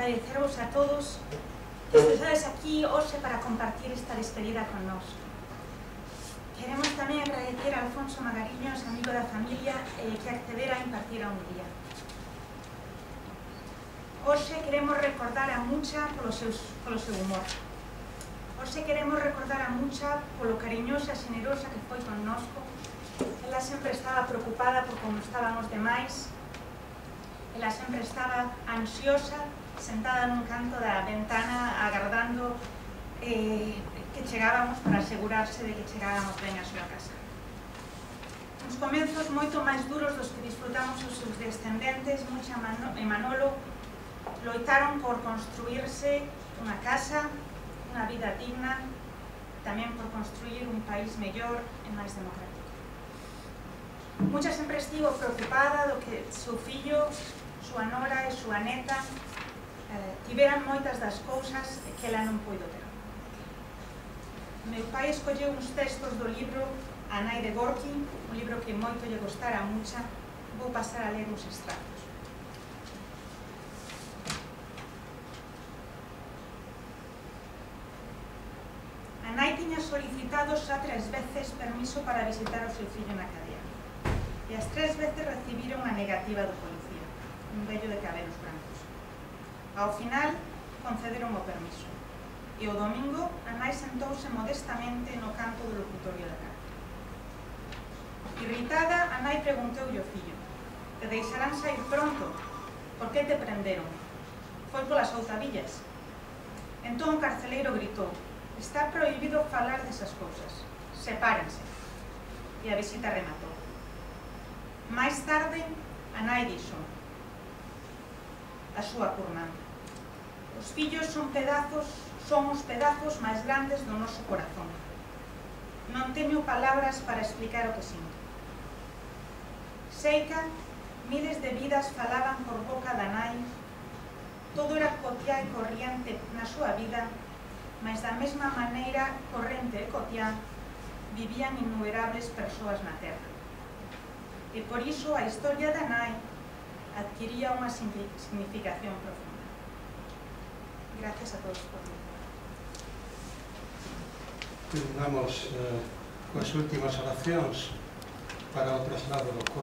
agradeceros a todos que estades aquí hoxe para compartir esta despedida con nós. Queremos tamén agradecer a Alfonso Magariños, amigo da familia, que accedera a impartir a homilía. Hoxe queremos recordar a Mucha polo seu humor. Hoxe queremos recordar a Mucha polo cariñosa e xenerosa que foi connosco. Ela sempre estaba preocupada por como estábamos demais. Ela sempre estaba ansiosa, sentada nun canto da ventana, agardando que chegábamos para asegurarse de que chegábamos ben a súa casa. Uns comenzos moito máis duros dos que disfrutamos os seus descendentes, Mucha e Manolo, loitaron por construirse unha casa, unha vida digna, tamén por construir un país mellor e máis democrático. Mucha sempre estivo preocupada do que seu fillo, súa nora e súa neta tiveran moitas das cousas que ela non puido ter. Meu pai escolleu uns textos do libro A nai de Gorki, un libro que moito lle gostara a Mucha. Vou pasar a ler uns extractos. A nai tiña solicitado xa 3 veces permiso para visitar o seu fillo na cadea, e as 3 veces recibiron a negativa do policía, un vello de cabelos brancos. Ao final, concederon o permiso, e o domingo a nai sentouse modestamente no canto do locutorio da cárcel. Irritada, a nai preguntoulle ao fillo: "Te deixarán sair pronto? Por que te prenderon? Foi polas outavillas?" Entón o carceleiro gritou: "Está prohibido falar desas cousas. Sepárense." E a visita rematou. Máis tarde, a nai dixo a súa curmán: "Os fillos son os pedazos máis grandes do noso corazón. Non teño palabras para explicar o que sinto. Seica, miles de vidas falaban por boca da nai, todo era cotiá e corriente na súa vida, mas da mesma maneira corrente e cotiá vivían innumerables persoas na terra. E por iso a historia da nai adquiría unha significación profunda." Gracias a todos por vir. Terminamos coas últimas oracións para o traslado do corpo.